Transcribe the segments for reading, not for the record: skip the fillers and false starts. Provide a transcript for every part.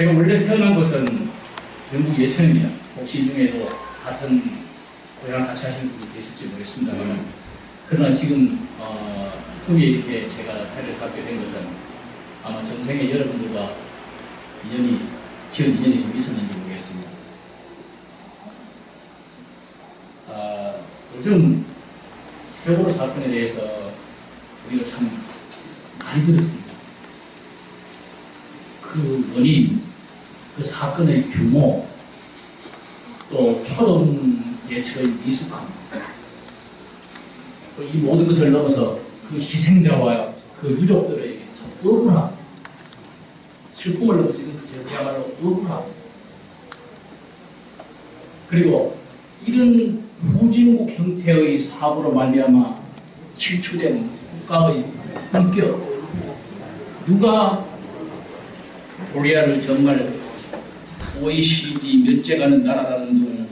제가 원래 태어난 곳은 영국 예천입니다. 혹시 이 중에도 같은 고향을 같이 하시는 분이 계실지 모르겠습니다만, 그러나 지금 후에 이렇게 제가 자리를 잡게 된 것은 아마 전생에 여러분들과 지은 인연이 좀 있었는지 모르겠습니다. 요즘 세월호 사건에 대해서 우리가 참 많이 들었습니다. 그 원인, 그 사건의 규모, 또 초동 예측의 미숙함, 또 이 모든 것을 넘어서 그 희생자와 그 유족들에게 참 억울함, 슬픔을 넘어서 그야말로 억울함. 그리고 이런 후진국 형태의 사고로 말미암아 실추된 국가의 품격, 누가 코리아를 정말 OECD 몇째 가는 나라라는 둥,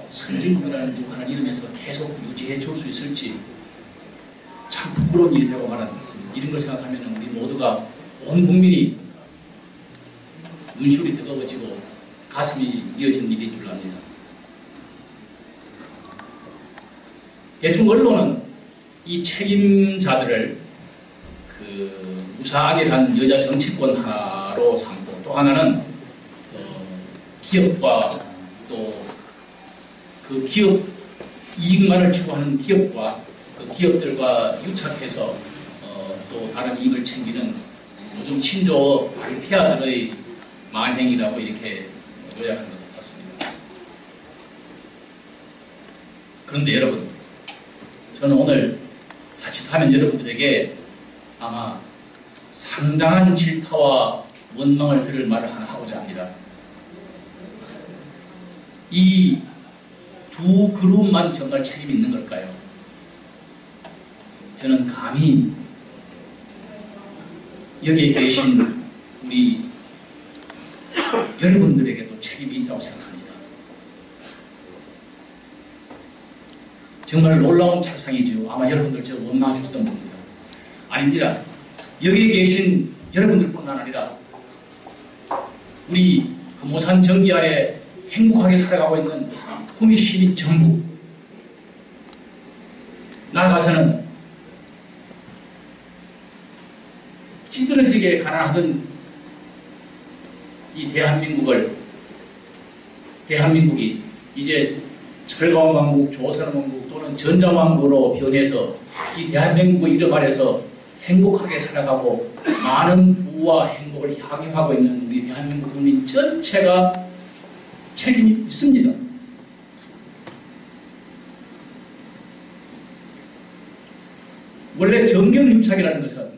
선진국이라는 둥 하는 이름에서 계속 유지해 줄 수 있을지 참 부끄러운 일이 되고 말았습니다. 이런 걸 생각하면 우리 모두가, 온 국민이 눈시울이 뜨거워지고 가슴이 이어진 일인 줄 압니다. 대충 언론은 이 책임자들을 무사하게한 여자 정치권 하나로 삼고, 또 하나는 기업과 또 그 기업 이익만을 추구하는 기업과 그 기업들과 유착해서 또 다른 이익을 챙기는 요즘 신조 발피아들의 만행이라고 이렇게 요약한 것 같습니다. 그런데 여러분, 저는 오늘 자칫하면 여러분들에게 아마 상당한 질타와 원망을 들을 말을 하나 하고자 합니다. 이 두 그룹만 정말 책임이 있는 걸까요? 저는 감히 여기에 계신 우리 여러분들에게도 책임이 있다고 생각합니다. 정말 놀라운 착상이죠. 아마 여러분들 저 원망하실지도 모릅니다. 아닙니다. 여기에 계신 여러분들뿐만 아니라 우리 금호산 정기 아래 행복하게 살아가고 있는 구미 시민 전부, 나아가서는 찌들어지게 가난하던 이 대한민국이 이제 철강왕국, 조선왕국 또는 전자왕국으로 변해서 이 대한민국의 이름 아래서 행복하게 살아가고 많은 부와 행복을 향유하고 있는 우리 대한민국 국민 전체가 책임이 있습니다. 원래 정경유착이라는 것은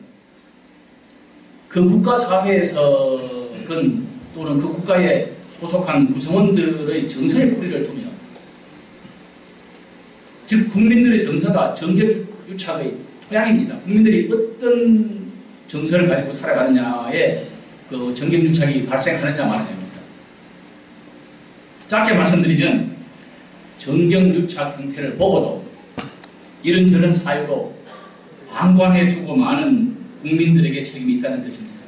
그 국가 사회에서건 또는 그 국가에 소속한 구성원들의 정서의 뿌리를 두며, 즉 국민들의 정서가 정경유착의 토양입니다. 국민들이 어떤 정서를 가지고 살아가느냐에 그 정경유착이 발생하느냐 마느냐입니다. 짧게 말씀드리면 정경유착 형태를 보고도 이런저런 사유로 방관해주고 많은 국민들에게 책임이 있다는 뜻입니다.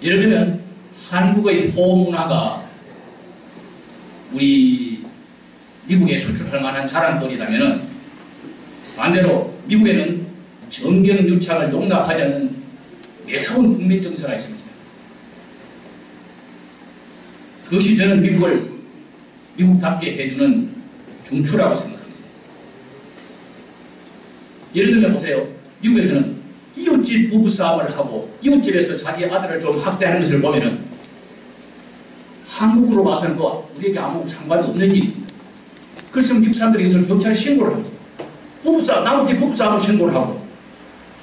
예를 들면 한국의 호문화가 우리 미국에 수출할 만한 자랑거리라면, 반대로 미국에는 정경유착을 용납하지 않는 매서운 국민 정서가 있습니다. 그것이 저는 미국을 미국답게 해주는 중추라고 생각합니다. 예를 들면 보세요. 미국에서는 이웃집 부부싸움을 하고 이웃집에서 자기 아들을 좀 학대하는 것을 보면은 한국으로 봐서는 우리에게 아무 상관이 없는 일입니다. 그래서 미국 사람들이 이것을 경찰에 신고를 합니다. 나무 집 부부싸움을 신고를 하고,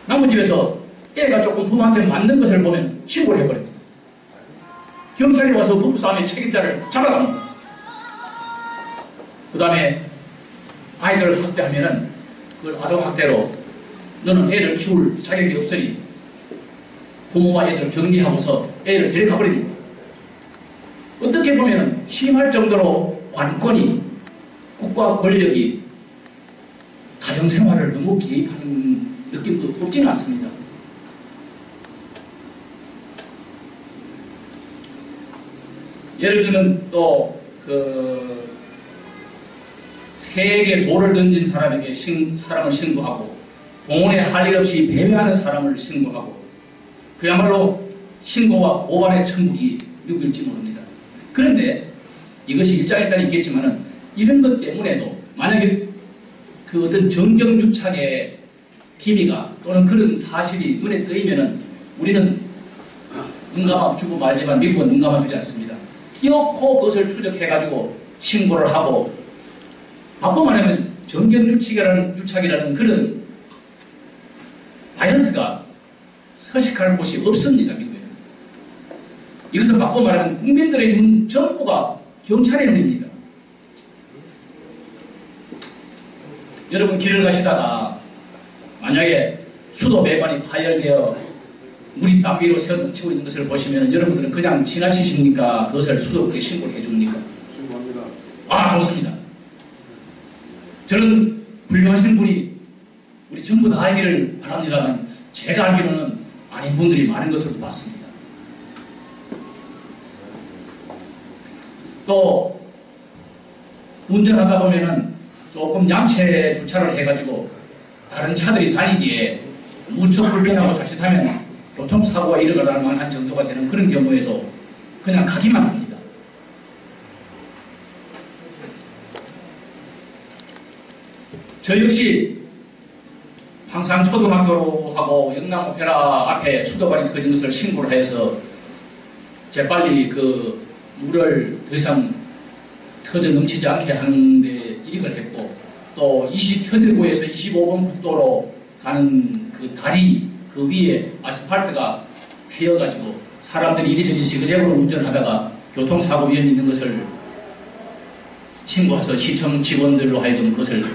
나무 집에서 애가 조금 부모한테 맞는 것을 보면 신고를 해버립니다. 경찰이 와서 부부싸움의 책임자를 잡아갑니다. 그 다음에 아이들을 학대하면은 그걸 아동학대로 너는 애를 키울 자격이 없으니 부모와 애를 격리하고서 애를 데려가 버립니다. 어떻게 보면 심할 정도로 관권이, 국가 권력이 가정생활을 너무 개입하는 느낌도 없지는 않습니다. 예를 들면 또 새에게 돌을 던진 사람에게 사람을 신고하고 공원에 할 일 없이 배회하는 사람을 신고하고 그야말로 신고와 고발의 천국이 미국일지 모릅니다. 그런데 이것이 일장일단 있겠지만은 이런 것 때문에도 만약에 그 어떤 정경유착의 기미가 또는 그런 사실이 눈에 뜨이면은 우리는 눈 감아주고 말지만 미국은 눈 감아주지 않습니다. 기어코 그것을 추적해가지고 신고를 하고 바꿔 말하면 정경유착이라는 그런 바이러스가 서식할 곳이 없습니다. 미국에는. 이것은 바꿔 말하면 국민들의 눈 전부가 경찰의 눈입니다. 여러분 길을 가시다가 만약에 수도 배관이 파열되어 물이 땅 위로 새어넘치고 있는 것을 보시면 여러분들은 그냥 지나치십니까? 그것을 수도국에 신고를 해줍니까? 신고합니다. 아, 좋습니다. 저는 훌륭하신 분이 우리 전부 다 알기를 바랍니다만 제가 알기로는 아닌 분들이 많은 것으로 봤습니다. 또 운전하다 보면은 조금 양채 주차를 해가지고 다른 차들이 다니기에 무척 불편하고 자칫하면 교통사고가 일어날 만한 정도가 되는 그런 경우에도 그냥 가기만 합니다. 저 역시 항상 초등학교하고 영남 오페라 앞에 수도관이 터진 것을 신고를 해서 재빨리 그 물을 더 이상 터져 넘치지 않게 하는데 일익을 했고 또 현일고에서 25번 국도로 가는 그 다리 그 위에 아스팔트가 패여가지고 사람들이 이리저리 시그재그로 운전하다가 교통사고 위험이 있는 것을 신고해서 시청 직원들로 하여금 그것을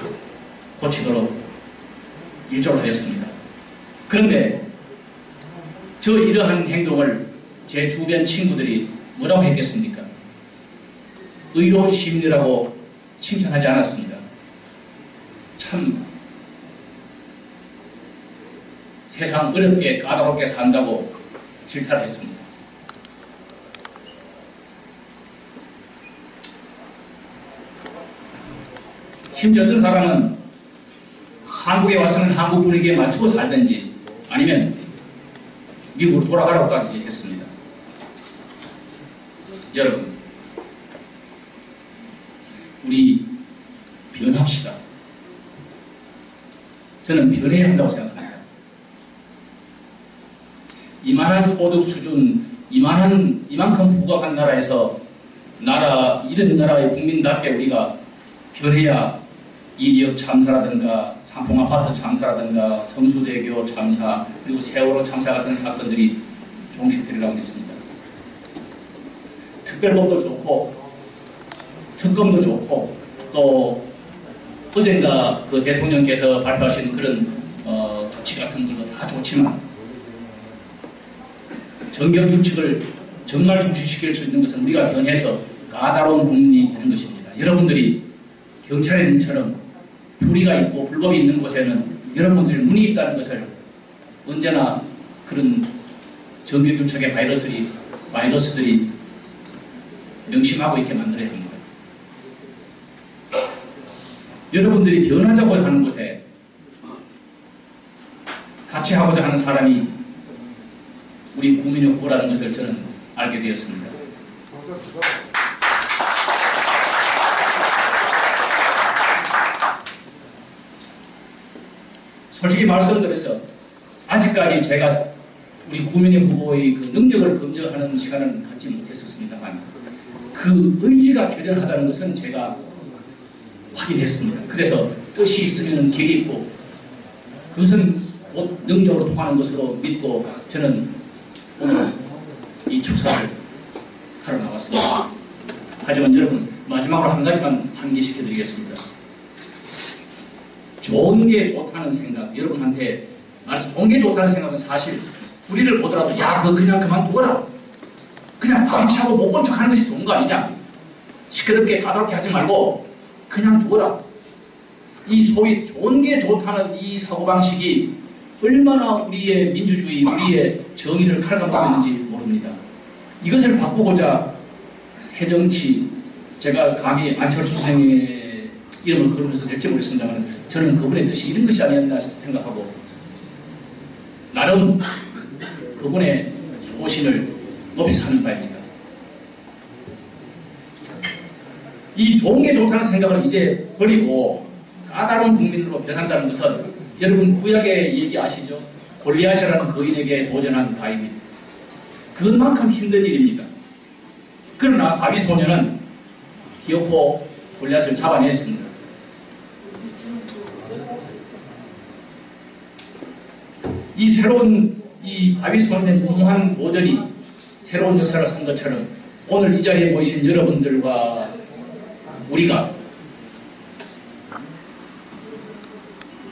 고치도록 일조를 하였습니다. 그런데 저 이러한 행동을 제 주변 친구들이 뭐라고 했겠습니까? 의로운 시민이라고 칭찬하지 않았습니다. 참 세상 어렵게 까다롭게 산다고 질타를 했습니다. 심지어 어떤 사람은 한국에 왔으면 한국 분위기에 맞추고 살든지 아니면 미국으로 돌아가라고까지 했습니다. 여러분, 우리 변합시다. 저는 변해야 한다고 생각합니다. 이만한 소득 수준, 이만큼 부각한 나라에서 이런 나라의 국민답게 우리가 변해야 이리역 참사라든가 상풍아파트 참사라든가 성수대교 참사 그리고 세월호 참사 같은 사건들이 종식되리라고 믿습니다. 특별법도 좋고 특검도 좋고 또 어젠가 그 대통령께서 발표하신 그런 조치 같은 것도 다 좋지만 정경유착을 정말 종식시킬 수 있는 것은 우리가 변해서 까다로운 국민이 되는 것입니다. 여러분들이 경찰의 눈처럼 불의가 있고 불법이 있는 곳에는 여러분들의 눈이 있다는 것을 언제나 그런 정경유착의 바이러스들이 명심하고 있게 만들어야 합니다. 여러분들이 변하자고 하는 곳에 같이 하고자 하는 사람이 우리 국민의 후보라는 것을 저는 알게 되었습니다. 솔직히 말씀드려서 아직까지 제가 우리 국민의 후보의 그 능력을 검증하는 시간은 갖지 못했었습니다만 그 의지가 결연하다는 것은 제가 확인했습니다. 그래서 뜻이 있으면 길이 있고 그것은 곧 능력으로 통하는 것으로 믿고 저는 오늘 이 축사를 하러 나왔습니다. 하지만 여러분 마지막으로 한 가지만 환기시켜드리겠습니다. 좋은 게 좋다는 생각, 여러분한테 말해서 좋은 게 좋다는 생각은 사실 불의를 보더라도 야 그거 그냥 그만두어라. 그냥 방치하고 못 본 척 하는 것이 좋은 거 아니냐. 시끄럽게 까다롭게 하지 말고 그냥 두어라. 이 소위 좋은 게 좋다는 이 사고방식이 얼마나 우리의 민주주의, 우리의 정의를 칼같이 있는지 모릅니다. 이것을 바꾸고자 새정치, 제가 감히 안철수 선생님의 이름을 거론해서 될지 모르겠습니다만 저는 그분의 뜻이 이런 것이 아니었나 생각하고 나름 그분의 소신을 높이 사는 바입니다. 이 좋은 게 좋다는 생각을 이제 버리고 까다로운 국민으로 변한다는 것은 여러분 구약의 얘기 아시죠? 골리앗이라는 거인에게 도전한 바입니다. 그만큼 힘든 일입니다. 그러나 다윗 소년은 기어코 골리앗을 잡아냈습니다. 이 새로운 이 다윗 소년의 무모한 도전이 새로운 역사를 쓴 것처럼 오늘 이 자리에 모이신 여러분들과 우리가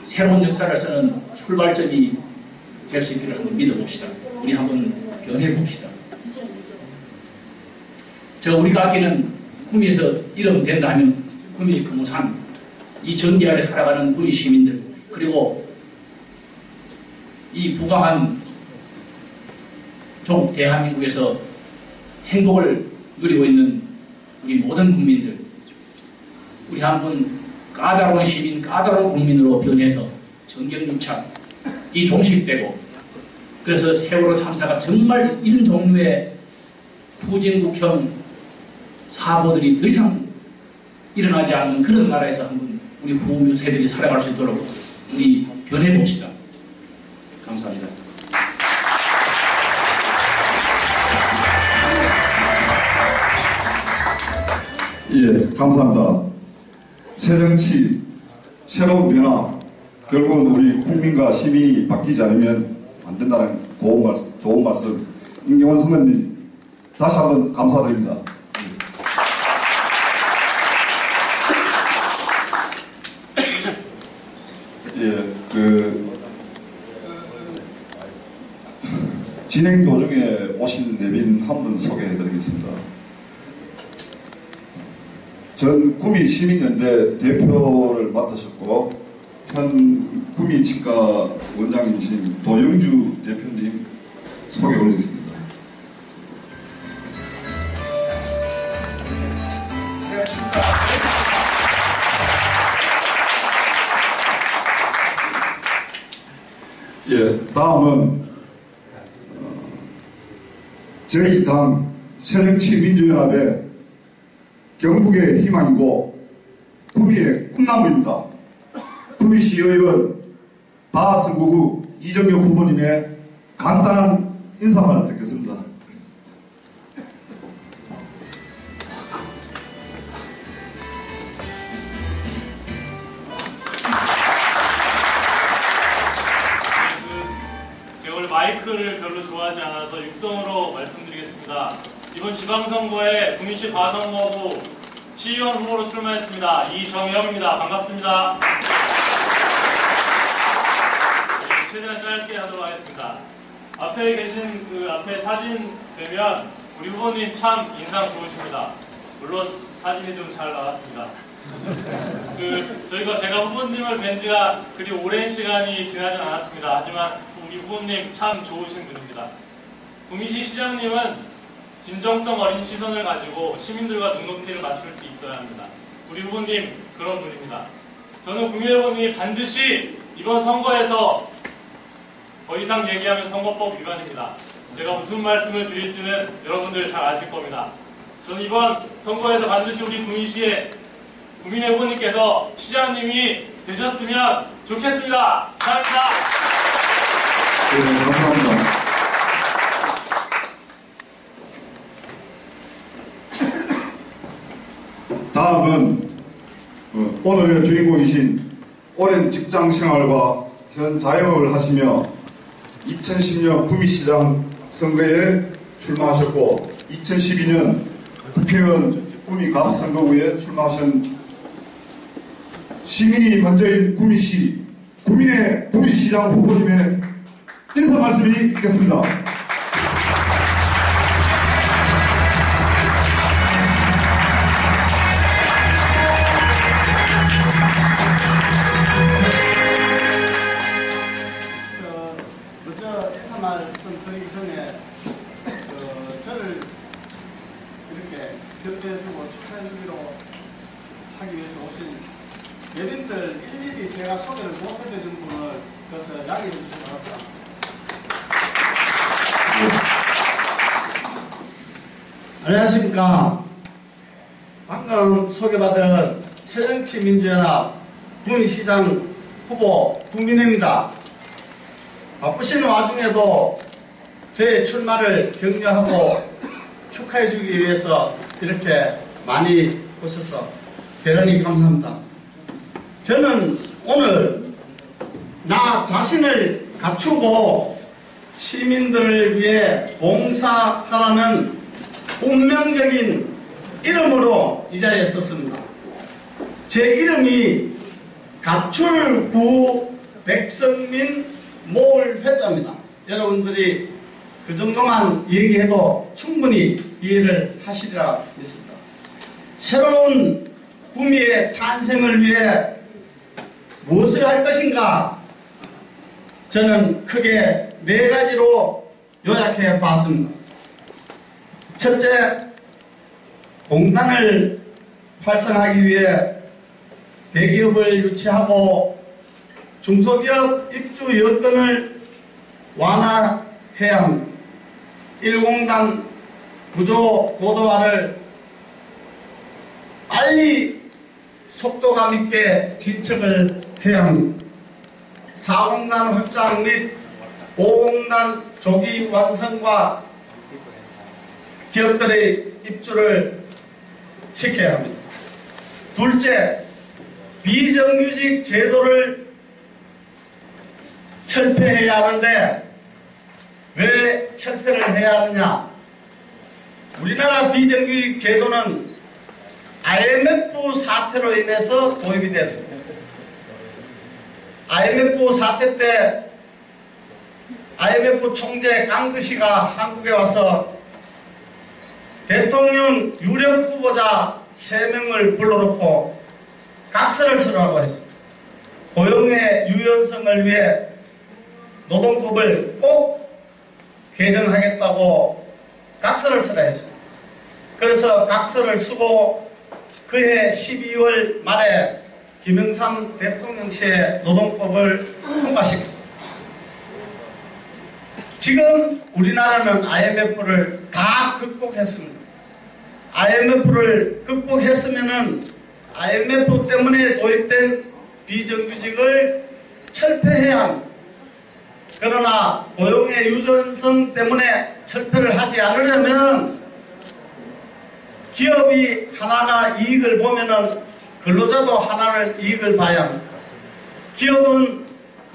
새로운 역사를 쓰는 출발점이 될 수 있기를 한번 믿어봅시다. 우리 한번 변해봅시다. 우리가 아끼는 구미에서 이름 된다 하면 구미 금우산, 이 전기 아래 살아가는 구미 시민들, 그리고 이 부강한 종 대한민국에서 행복을 누리고 있는 우리 모든 국민들, 우리 한번 까다로운 시민, 까다로운 국민으로 변해서 정경유착, 이 종식되고, 그래서 세월호 참사가 정말 이런 종류의 후진국형 사고들이 더 이상 일어나지 않는 그런 나라에서 한번 우리 후유 세대들이 살아갈 수 있도록 우리 변해봅시다. 감사합니다. 예, 감사합니다. 새정치, 새로운 변화, 결국은 우리 국민과 시민이 바뀌지 않으면 안 된다는 좋은 말씀, 임경원 선배님 다시 한번 감사드립니다. 예, 진행 도중에 오신 내빈 한 분 소개해드리겠습니다. 전 구미 시민연대 대표를 맡으셨고 현 구미치과 원장이신 도영주 대표님 소개 올리겠습니다. 예, 다음은 저희 당 새정치민주연합의 경북의 희망이고 구미의 꿈나무입니다. 구미시의원 바선구구 이정혁 후보님의 간단한 인사말을 듣겠습니다. 제가 원래 마이크를 별로 좋아하지 않아서 육성으로 말씀드리겠습니다. 이번 지방선거에 구미시 과선거구 시의원 후보로 출마했습니다. 이정혁입니다. 반갑습니다. 최대한 짧게 하도록 하겠습니다. 앞에 계신 앞에 사진 뵈면 우리 후보님 참 인상 좋으십니다. 물론 사진이 좀 잘 나왔습니다. 제가 후보님을 뵌 지가 그리 오랜 시간이 지나진 않았습니다. 하지만 우리 후보님 참 좋으신 분입니다. 구미시 시장님은 진정성 어린 시선을 가지고 시민들과 눈높이를 맞출 수 있어야 합니다. 우리 후보님 그런 분입니다. 저는 구미 후보님이 반드시 이번 선거에서 더 이상 얘기하면 선거법 위반입니다. 제가 무슨 말씀을 드릴지는 여러분들 잘 아실 겁니다. 저는 이번 선거에서 반드시 우리 구미시의 구민의 후보님께서 시장님이 되셨으면 좋겠습니다. 감사합니다. 네, 감사합니다. 다음은 오늘의 주인공이신 오랜 직장 생활과 현 자영업을 하시며 2010년 구미시장 선거에 출마하셨고 2012년 국회의원 구미갑 선거구에 출마하신 시민이 먼저인 구미시 구민의 구미시장 후보님의 인사 말씀이 있겠습니다. 먼저 인사 말씀 드리기 전에 저를 이렇게 격려해주고 축하해주기로 하기 위해서 오신 예빈들 일일이 제가 소개를 못 해드린 분을 그래서 양해해 주시기 바랍니다. 안녕하십니까. 방금 소개받은 새정치민주연합 부미시장 후보 국민입니다. 바쁘신 와중에도 제 출마를 격려하고 축하해주기 위해서 이렇게 많이 오셔서 대단히 감사합니다. 저는 오늘 나 자신을 갖추고 시민들을 위해 봉사하라는 운명적인 이름으로 이 자리에 섰습니다. 제 이름이 가출구 백성민 모을 회자입니다. 여러분들이 그 정도만 얘기해도 충분히 이해를 하시리라 믿습니다. 새로운 구미의 탄생을 위해 무엇을 할 것인가? 저는 크게 4가지로 요약해 봤습니다. 첫째, 공단을 활성화하기 위해 대기업을 유치하고 중소기업 입주 여건을 완화해야 합니다. 1공단 구조 고도화를 빨리 속도감 있게 진척을 해야 합니다. 4공단 확장 및 5공단 조기 완성과 기업들의 입주를 시켜야 합니다. 둘째, 비정규직 제도를 철폐해야 하는데 왜 철폐를 해야 하느냐? 우리나라 비정규직 제도는 IMF 사태로 인해서 도입이 됐습니다. IMF 사태 때 IMF 총재 깡드시가 한국에 와서 대통령 유력 후보자 3명을 불러놓고 각서를 쓰라고 했습니다. 고용의 유연성을 위해 노동법을 꼭 개정하겠다고 각서를 쓰라 했습니다. 그래서 각서를 쓰고 그해 12월 말에 김영삼 대통령 시에 노동법을 통과시켰습니다. 지금 우리나라는 IMF를 다 극복했습니다. IMF를 극복했으면은 IMF 때문에 도입된 비정규직을 철폐해야 합니다. 그러나 고용의 유연성 때문에 철폐를 하지 않으려면 기업이 하나가 이익을 보면은 근로자도 하나를 이익을 봐야 합니다. 기업은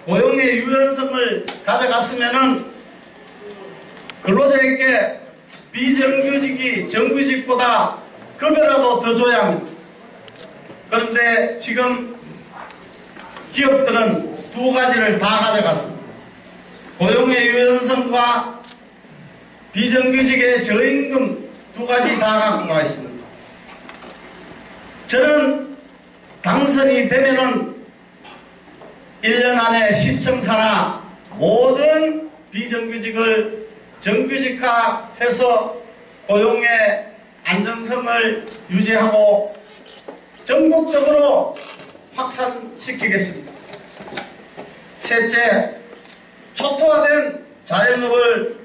고용의 유연성을 가져갔으면은 근로자에게 비정규직이 정규직보다 급여라도 더 줘야 합니다. 그런데 지금 기업들은 2가지를 다 가져갔습니다. 고용의 유연성과 비정규직의 저임금 2가지 다 갖고 가 있습니다. 저는 당선이 되면은 1년 안에 시청사나 모든 비정규직을 정규직화해서 고용의 안정성을 유지하고 전국적으로 확산시키겠습니다. 셋째, 초토화된 자영업을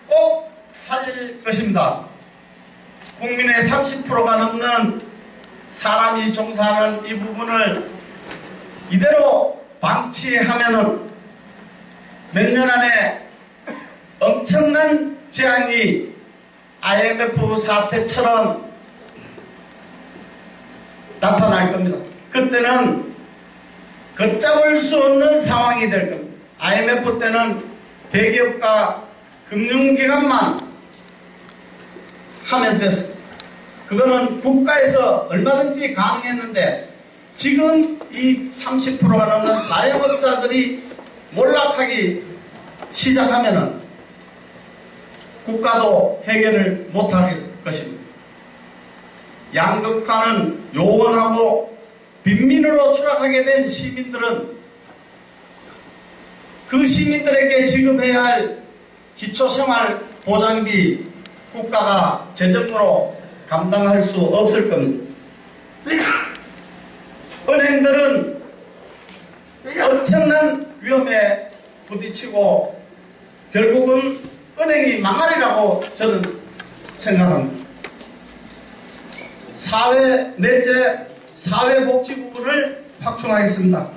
꼭 살릴 것입니다. 국민의 30%가 넘는 사람이 종사하는 이 부분을 이대로 방치하면은 몇 년 안에 엄청난 재앙이 IMF 사태처럼 나타날 겁니다. 그때는 걷잡을 수 없는 상황이 될 겁니다. IMF 때는 대기업과 금융기관만 하면 됐습니다. 그거는 국가에서 얼마든지 가능했는데 지금 이 30%가 넘는 자영업자들이 몰락하기 시작하면은 국가도 해결을 못할 것입니다. 양극화는 요원하고 빈민으로 추락하게 된 시민들은 그 시민들에게 지급해야 할 기초생활 보장비 국가가 재정으로 감당할 수 없을 겁니다. 은행들은 엄청난 위험에 부딪히고 결국은 은행이 망하리라고 저는 생각합니다. 넷째, 사회복지 부분을 확충하겠습니다.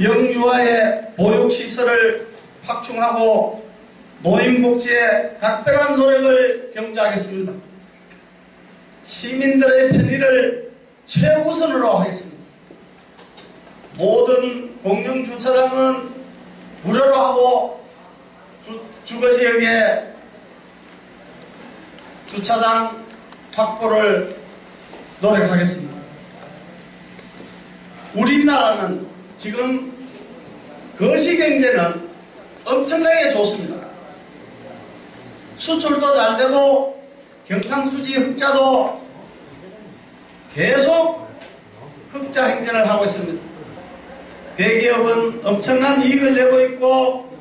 영유아의 보육시설을 확충하고 노인복지에 각별한 노력을 경주하겠습니다. 시민들의 편의를 최우선으로 하겠습니다. 모든 공영주차장은 무료로 하고 주거지역에 주차장 확보를 노력하겠습니다. 우리나라는 지금 거시경제는 엄청나게 좋습니다. 수출도 잘 되고 경상수지 흑자도 계속 흑자 행진을 하고 있습니다. 대기업은 엄청난 이익을 내고 있고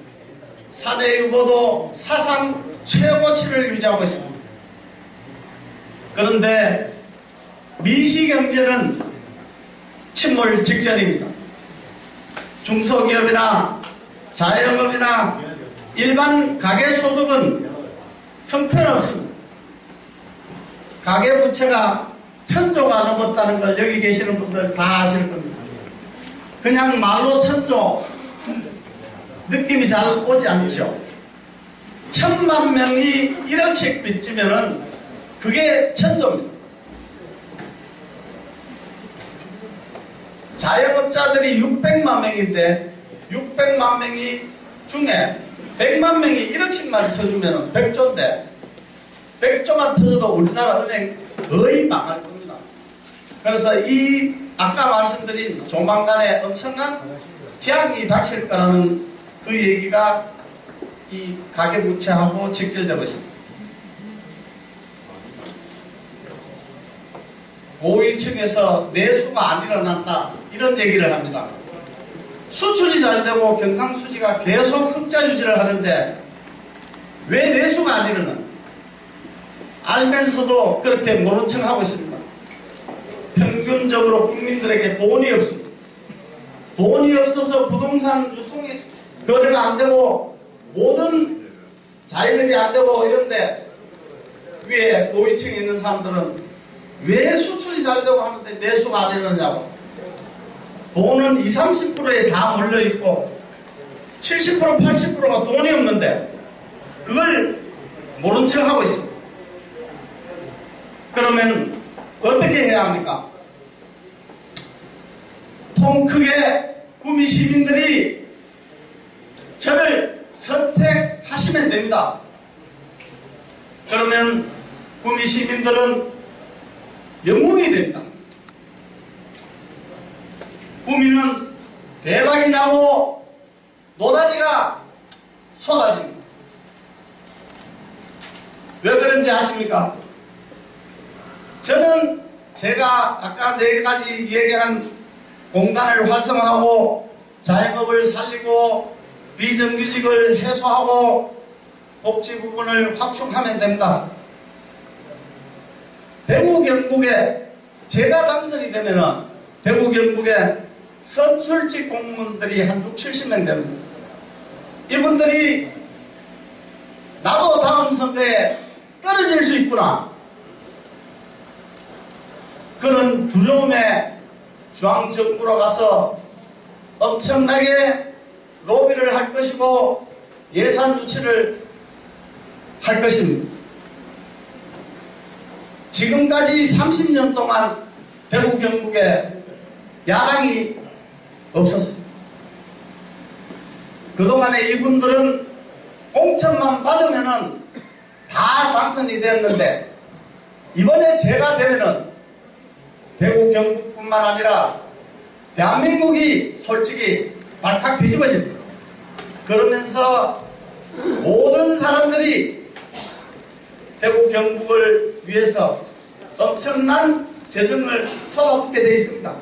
사내 유보도 사상 최고치를 유지하고 있습니다. 그런데 미시경제는 침몰 직전입니다. 중소기업이나 자영업이나 일반 가계소득은 형편없습니다. 가계부채가 1000조가 넘었다는 걸 여기 계시는 분들 다 아실 겁니다. 그냥 말로 1000조 느낌이 잘 오지 않죠. 1000만 명이 1억씩 빚지면은 그게 1000조입니다. 자영업자들이 600만 명인데 600만 명이 중에 100만 명이 1억씩만 터주면 100조인데 100조만 터져도 우리나라 은행 거의 망할 겁니다. 그래서 이 아까 말씀드린 조만간에 엄청난 재앙이 닥칠 거라는 그 얘기가 이 가계부채하고 직결되고 있습니다. 고위층에서 내수가 안 일어난다 이런 얘기를 합니다. 수출이 잘 되고 경상수지가 계속 흑자 유지를 하는데 왜 내수가 안 일어나? 알면서도 그렇게 모른 척 하고 있습니다. 평균적으로 국민들에게 돈이 없습니다. 돈이 없어서 부동산 유통이 거래가 안 되고 모든 자영업이 안 되고 이런데 위에 고위층에 있는 사람들은 왜 수출이 잘 되고 하는데 내수가 안 일어나냐고. 돈은 20, 30%에 다 몰려있고 70%, 80%가 돈이 없는데 그걸 모른 척 하고 있습니다. 그러면 어떻게 해야 합니까? 통 크게 구미 시민들이 저를 선택하시면 됩니다. 그러면 구미 시민들은 영웅이 됩니다. 구미는 대박이 나고 노다지가 쏟아집니다. 왜 그런지 아십니까? 저는 제가 아까 4가지 얘기한 공단을 활성화하고 자영업을 살리고 비정규직을 해소하고 복지 부분을 확충하면 됩니다. 대구 경북에 제가 당선이 되면은 대구 경북에 선술직 공무원들이 한 60, 70명 됩니다. 이분들이 나도 다음 선거에 떨어질 수 있구나 그런 두려움에 중앙정부로 가서 엄청나게 로비를 할 것이고 예산 유치를 할 것입니다. 지금까지 30년 동안 대구 경북에 야당이 없었습니다. 그동안에 이분들은 공천만 받으면은 다 당선이 되었는데 이번에 제가 되면은 대구 경북뿐만 아니라 대한민국이 솔직히 발칵 뒤집어집니다. 그러면서 모든 사람들이 대구 경북을 위해서 엄청난 재정을 쏟아붓게 되어 있습니다.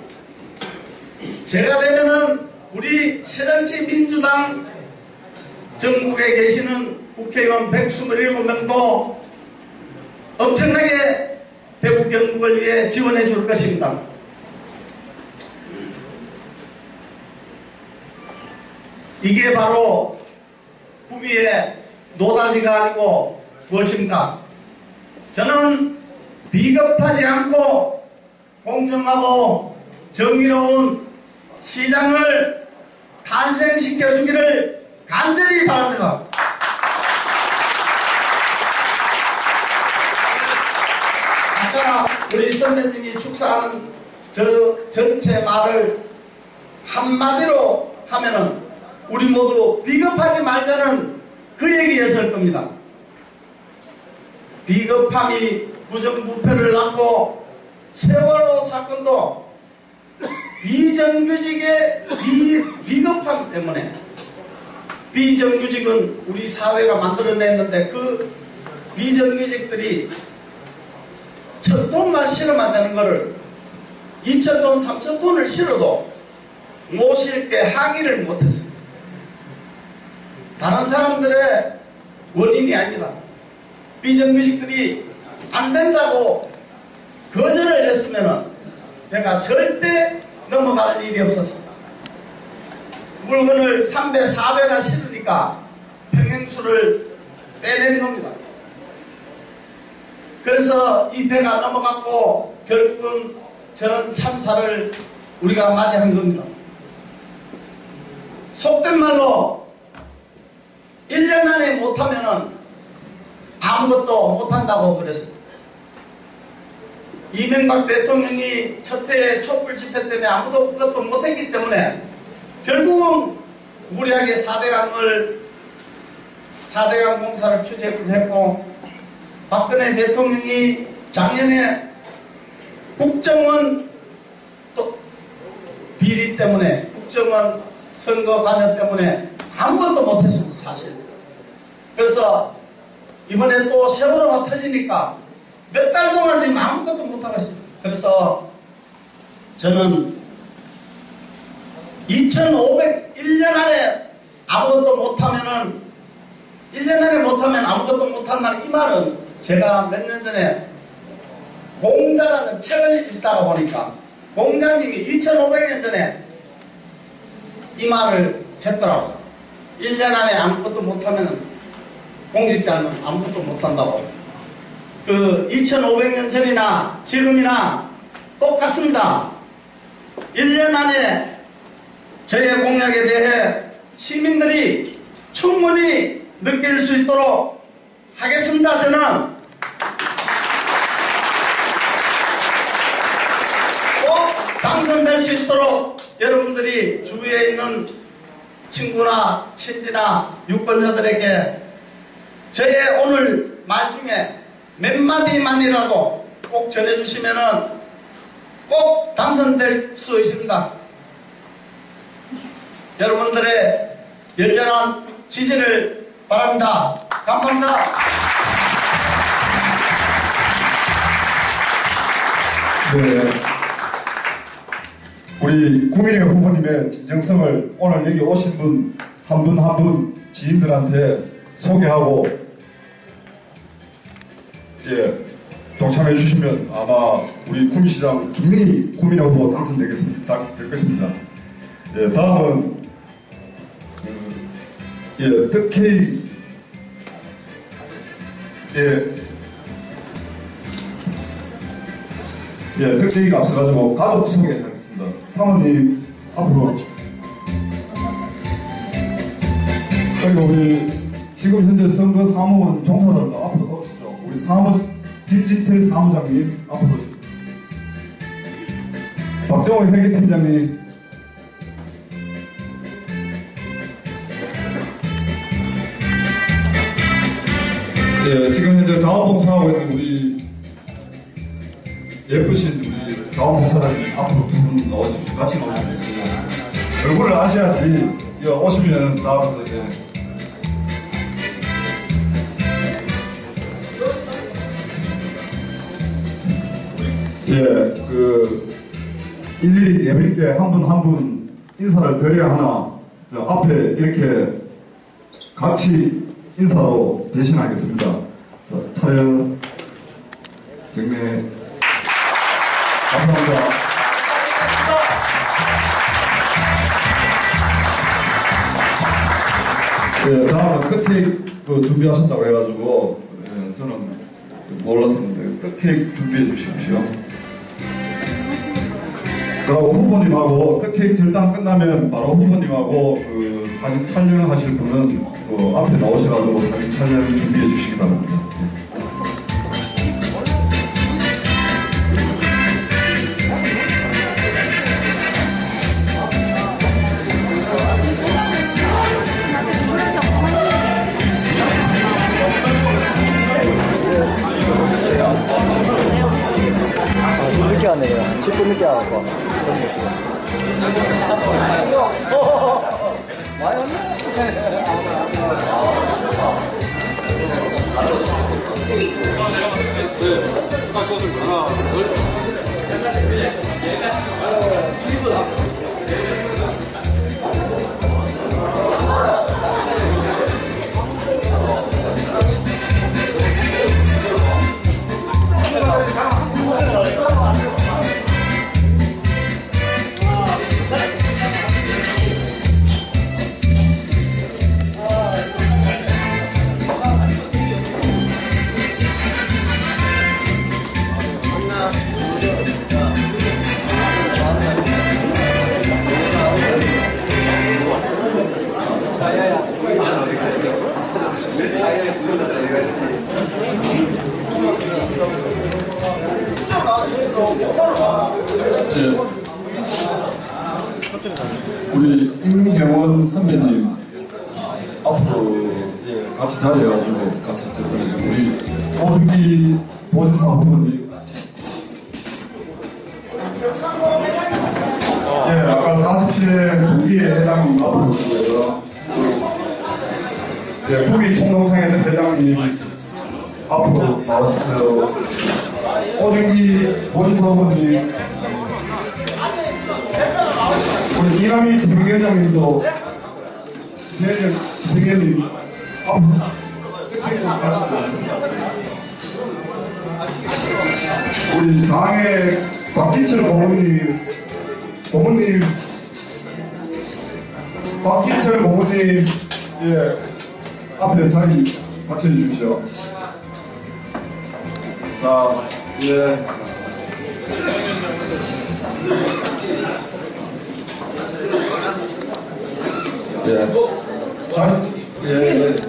제가 되면은 우리 새정치민주당 전국에 계시는 국회의원 127명도 엄청나게 경북을 위해 지원해 줄 것입니다. 이게 바로 구미의 노다지가 아니고 무엇입니까? 저는 비겁하지 않고 공정하고 정의로운 시장을 탄생시켜 주기를 간절히 바랍니다. 아까 우리 선배님이 축사하는 저 전체 말을 한마디로 하면은 우리 모두 비겁하지 말자는 그 얘기였을 겁니다. 비겁함이 부정부패를 낳고 세월호 사건도 비정규직의 비겁함 때문에 비정규직은 우리 사회가 만들어냈는데 그 비정규직들이 1,000톤만 실으면 되는 거를 2,000톤, 3,000톤을 실어도 못 실게 항의를 못했습니다. 다른 사람들의 원인이 아닙니다. 비정규직들이 안 된다고 거절을 했으면 내가 절대 넘어갈 일이 없었습니다. 물건을 3배, 4배나 실으니까 평행수를 빼낸 겁니다. 그래서 이 배가 넘어갔고 결국은 저런 참사를 우리가 맞이한 겁니다. 속된 말로 1년 안에 못하면은 아무것도 못한다고 그랬습니다. 이명박 대통령이 첫 해에 촛불 집회 때문에 아무것도 못했기 때문에 결국은 무리하게 4대강 공사를 추진했고 박근혜 대통령이 작년에 국정원 또 비리 때문에 국정원 선거 관여 때문에 아무것도 못했습니다. 사실. 그래서 이번에 또 세월호가 터지니까 몇 달 동안 지금 아무것도 못하고 있습니다. 그래서 저는 1년 안에 아무것도 못하면은 1년 안에 못하면 아무것도 못한다는 이 말은 제가 몇 년 전에 공자라는 책을 읽다가 보니까 공자님이 2500년 전에 이 말을 했더라고요. 1년 안에 아무것도 못하면 공직자는 아무것도 못한다고. 그 2500년 전이나 지금이나 똑같습니다. 1년 안에 저의 공약에 대해 시민들이 충분히 느낄 수 있도록 하겠습니다. 저는 꼭 당선될 수 있도록 여러분들이 주위에 있는 친구나 친지나 유권자들에게 저의 오늘 말 중에 몇 마디만이라도 꼭 전해주시면은 꼭 당선될 수 있습니다. 여러분들의 열렬한 지지를 바랍니다. 감사합니다. 네. 우리 구민의 후보님의 진정성을 오늘 여기 오신 분 한 분 한 분 지인들한테 소개하고 동참해 주시면 아마 우리 구미시장 분명히 구민의 후보 될 것입니다. 다음은 특히 특혜가 앞서가지고 가족 소개하겠습니다. 사모님 앞으로. 그리고 우리 지금 현재 선거 사무원 종사자들 앞으로 나오시죠. 우리 김진태 사무장님 앞으로 오시죠. 박정호 회계팀장님. 지금 현재 자원봉사하고 있는 우리 예쁘신 우리 자원봉사장님 앞으로 두 분 나오시죠. 같이 나오시죠. 얼굴을 아셔야지 오시면 다음부터 일일이 예비께 한 분 한 분 인사를 드려야 하나 저 앞에 이렇게 같이 인사로 대신하겠습니다. 자, 차렷 경례. 준비하셨다고 해가지고 저는 몰랐었는데 떡케이크 준비해 주십시오. 그리고 후보님하고 떡케이크 절단 끝나면 바로 후보님하고 그 사진 촬영하실 분은 그 앞에 나오셔가지고 사진 촬영 준비해 주시기 바랍니다. 늦게 왔네요. 10분 늦게 와서 많이 왔네. 우리 임경원 선배님 앞으로 같이 자리해가지고 같이 접근해서 우리 오준기 보지사 후보님 아까 40세 동기의 회장님 앞으로 오고요. 구미 총동창회는 회장님 앞으로 나와주세요. 오준기 보지사 후보님, 우리 이남희 집행위원장님도 집행위원님 앞으로 가시죠. 우리 당의 박기철 고모님 박기철 고모님 앞에 자리 받쳐주십시오. 자,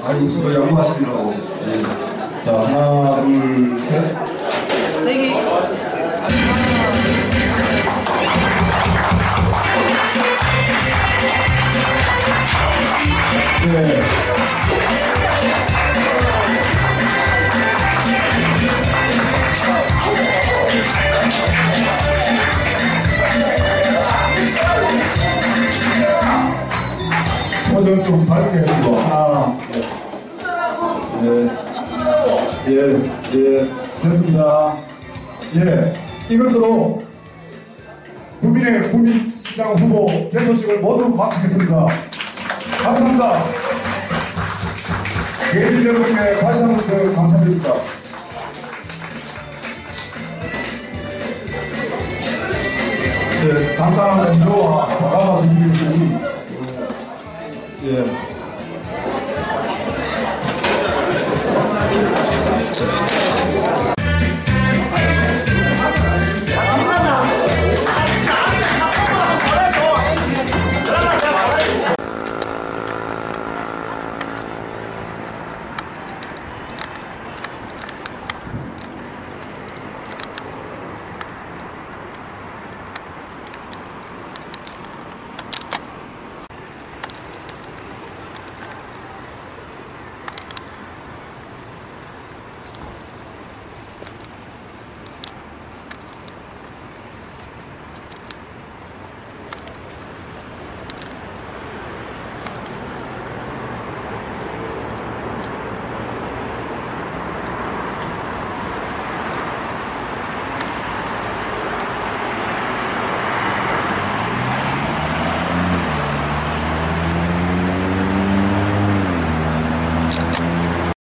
아이고, 서로 양보하시더라고. 자, 하나, 둘, 셋. 포즈 좀 밝게 해주고 하나, 됐습니다. 이것으로 구민의 구민시장 후보 개소식을 모두 마치겠습니다. 감사합니다. 예비 여러분께 다시 한번 더 감사드립니다. 간단한 원조와 바라봐 주시겠으니